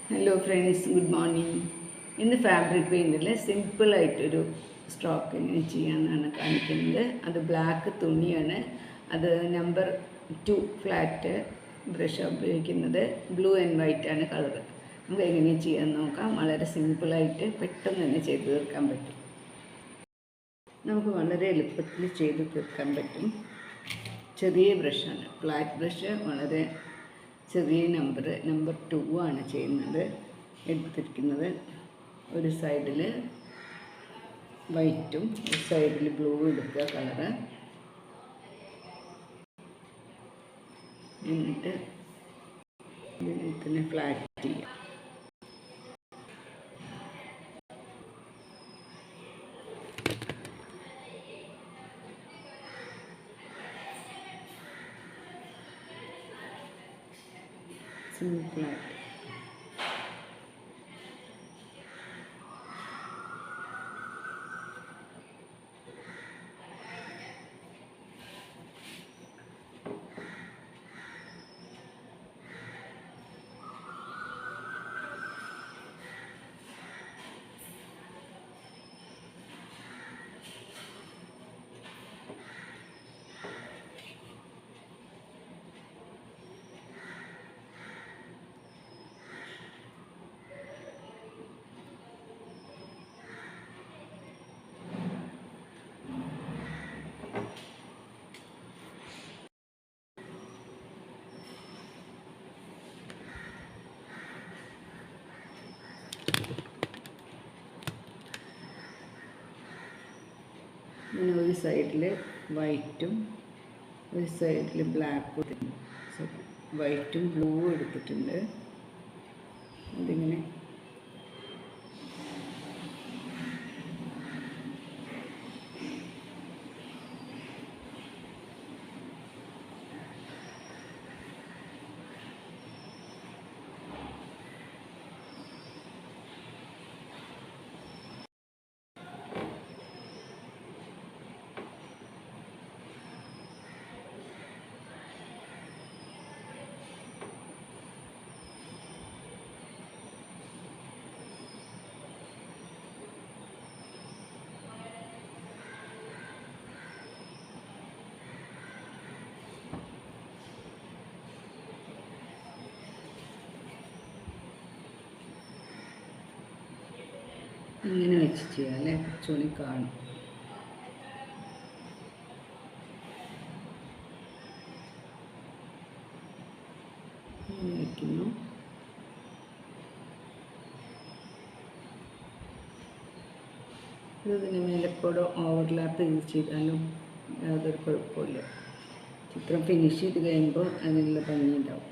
Hello friends, good morning. ഇന്ന് fabric പെയിൻറ്റിൽ സിമ്പിളായിട്ടൊരു stroke എങ്ങനെ ചെയ്യാമെന്നാണ് കാണിക്കുന്നത്. അത് ബ്ലാക്ക് തുണിയാണ്. അത് നമ്പർ 2 ഫ്ലാറ്റ് ബ്രഷ് ഉപയോഗിക്കുന്നത്. ബ്ലൂ ആൻഡ് വൈറ്റ് ആണ് കളർ. നമുക്ക് എങ്ങനെ ചെയ്യാമെന്ന് നോക്കാം. വളരെ സിമ്പിളായിട്ട് പെട്ടെന്ന് തന്നെ ചെയ്ത് തീർക്കാൻ പറ്റും. നമുക്ക് വളരെ എളുപ്പത്തിൽ ചെയ്ത് തീർക്കാൻ പറ്റും. ചെറിയ ബ്രഷാണ്, ഫ്ലാറ്റ് ബ്രഷ്. വളരെ ചെറിയ നമ്പർ 2 ആണ് ചെയ്യുന്നത്, എടുത്തിരിക്കുന്നത്. ഒരു സൈഡിൽ വൈറ്റും ഒരു സൈഡിൽ ബ്ലൂ എടുക്കുക കളറ്. എന്നിട്ട് ഇതിനെ ഫ്ലാറ്റ് ചെയ്യുക. സിമ്പിളായിട്ട് ഇങ്ങനെ ഒരു സൈഡിൽ വൈറ്റും ഒരു സൈഡിൽ ബ്ലാക്കും, വൈറ്റും ബ്ലൂ എടുത്തിട്ടുണ്ട്. അതിങ്ങനെ ഇങ്ങനെ വെച്ച് ചെയ്യാം അല്ലേ, കുറച്ചുകൂടി കാണും. ഇങ്ങനെ വയ്ക്കുന്നു. ഇതിന് മേലെക്കൂടെ ഓവർലാപ്പ് ചെയ്താലും യാതൊരു കുഴപ്പമില്ല. ചിത്രം ഫിനിഷ് ചെയ്ത് കഴിയുമ്പോൾ അതിനുള്ള ഭംഗി ഉണ്ടാവും.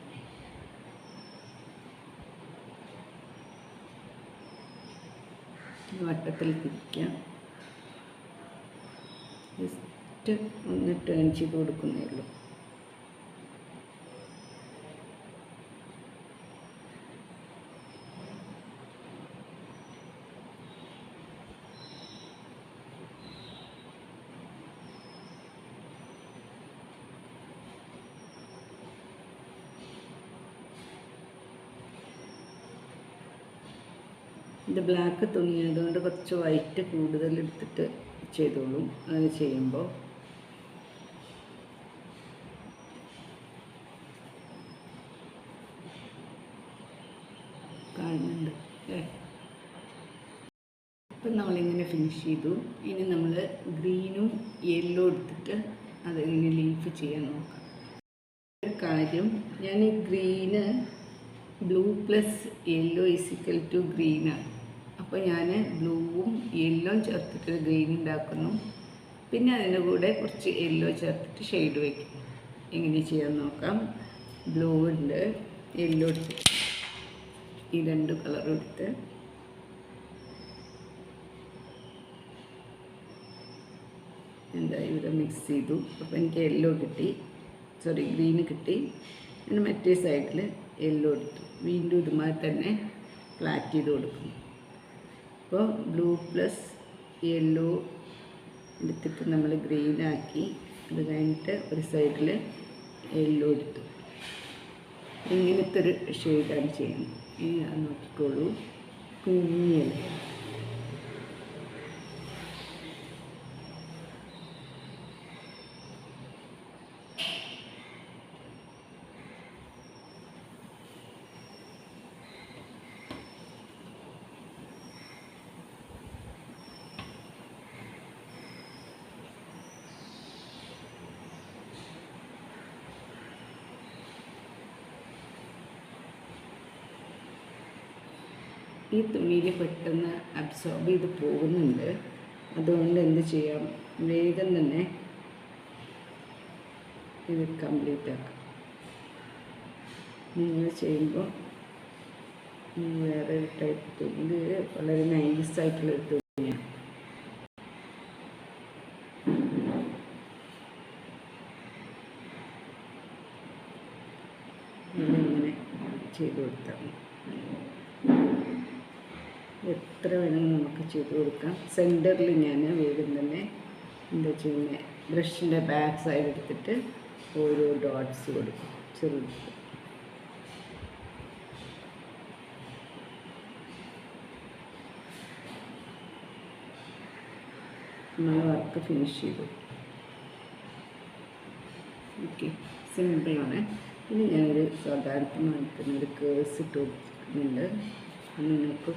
വട്ടത്തിൽ തിരിക്കാം. ജസ്റ്റ് ഒന്ന് ടേൺ ചെയ്ത് കൊടുക്കുന്നേ ഉള്ളൂ. ഇത് ബ്ലാക്ക് തുണിയായതുകൊണ്ട് കുറച്ച് വൈറ്റ് കൂടുതൽ എടുത്തിട്ട് ചെയ്തോളും. അത് ചെയ്യുമ്പോൾ കാണുന്നുണ്ട് അല്ലേ. ഇപ്പം നമ്മളിങ്ങനെ ഫിനിഷ് ചെയ്തു. ഇനി നമ്മൾ ഗ്രീനും യെല്ലോ എടുത്തിട്ട് അതിങ്ങനെ ലീഫ് ചെയ്യാൻ നോക്കാം. ഒരു കാര്യം, ഞാൻ ഈ green blue plus yellow equal to ഗ്രീനാണ്. അപ്പോൾ ഞാൻ ബ്ലൂവും യെല്ലോ ചേർത്തിട്ട് ഗ്രീൻ ഉണ്ടാക്കുന്നു. പിന്നെ അതിൻ്റെ കൂടെ കുറച്ച് യെല്ലോ ചേർത്തിട്ട് ഷെയ്ഡ് വയ്ക്കും. എങ്ങനെ ചെയ്യാൻ നോക്കാം. ബ്ലൂ ഉണ്ട്, യെല്ലോ എടുത്തിട്ട് ഈ 2 കളറും എടുത്ത് ഇവിടെ മിക്സ് ചെയ്തു. അപ്പോൾ എനിക്ക് യെല്ലോ കിട്ടി, ഗ്രീന് കിട്ടി. പിന്നെ മറ്റേ സൈഡിൽ യെല്ലോ എടുത്തു. വീണ്ടും ഇതുമാതിരി തന്നെ ഫ്ലാറ്റ് ചെയ്ത് കൊടുക്കുന്നു. അപ്പോൾ ബ്ലൂ പ്ലസ് യെല്ലോ എടുത്തിട്ട് നമ്മൾ ഗ്രീനാക്കി. അത് കഴിഞ്ഞിട്ട് ഒരു സൈഡിൽ യെല്ലോ എടുത്തു. ഇങ്ങനത്തെ ഒരു ഷെയ്ഡാണ് ചെയ്യുന്നത്. നോക്കിക്കോളൂ, കുഞ്ഞില. ഈ തുണിയിൽ പെട്ടെന്ന് അബ്സോർബ് ചെയ്ത് പോകുന്നുണ്ട്. അതുകൊണ്ട് എന്ത് ചെയ്യാം, വേഗം തന്നെ ഇത് കംപ്ലീറ്റ് ആക്കാം. നിങ്ങൾ ചെയ്യുമ്പോൾ വേറെ ടൈപ്പ് തുണി, ഇത് വളരെ നൈസായിട്ടുള്ളൊരു തുണിയാണ്. ഇതിങ്ങനെ ചെയ്ത് കൊടുത്താൽ എത്ര വേണമെങ്കിൽ നമുക്ക് ചെയ്ത് കൊടുക്കാം. സെൻറ്ററിൽ ഞാൻ വേഗം തന്നെ എന്താ ചെയ്യുന്നത്, ബ്രഷിൻ്റെ ബാക്ക് സൈഡ് എടുത്തിട്ട് ഓരോ ഡോട്ട്സ് കൊടുക്കും, ചെറുത്. നമ്മൾ വർക്ക് ഫിനിഷ് ചെയ്തു. ഓക്കെ, സിമ്പിളാണ്. ഇനി ഞാനൊരു സാധാരണമായിട്ടൊരു കേഴ്സ് ഇട്ട് കൊടുക്കുന്നുണ്ട്. നിങ്ങൾക്ക്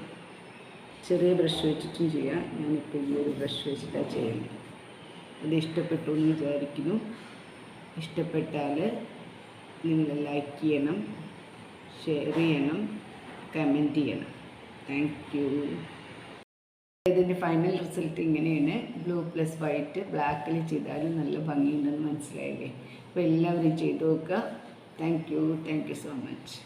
ചെറിയ ബ്രഷ് വെച്ചിട്ടും ചെയ്യാം. ഞാനിപ്പോൾ ഈ ഒരു ബ്രഷ് വെച്ചിട്ടാണ് ചെയ്യുന്നത്. അത് ഇഷ്ടപ്പെട്ടു എന്ന് വിചാരിക്കുന്നു. ഇഷ്ടപ്പെട്ടാൽ നിങ്ങൾ ലൈക്ക് ചെയ്യണം, ഷെയർ ചെയ്യണം, കമൻറ്റ് ചെയ്യണം. Thank you. ഇതിൻ്റെ ഫൈനൽ റിസൾട്ട് ഇങ്ങനെയാണ്. ബ്ലൂ പ്ലസ് വൈറ്റ് ബ്ലാക്കിൽ ചെയ്താലും നല്ല ഭംഗിയുണ്ടെന്ന് മനസ്സിലായില്ലേ? അപ്പോൾ എല്ലാവരും ചെയ്ത് നോക്കുക. Thank you so much.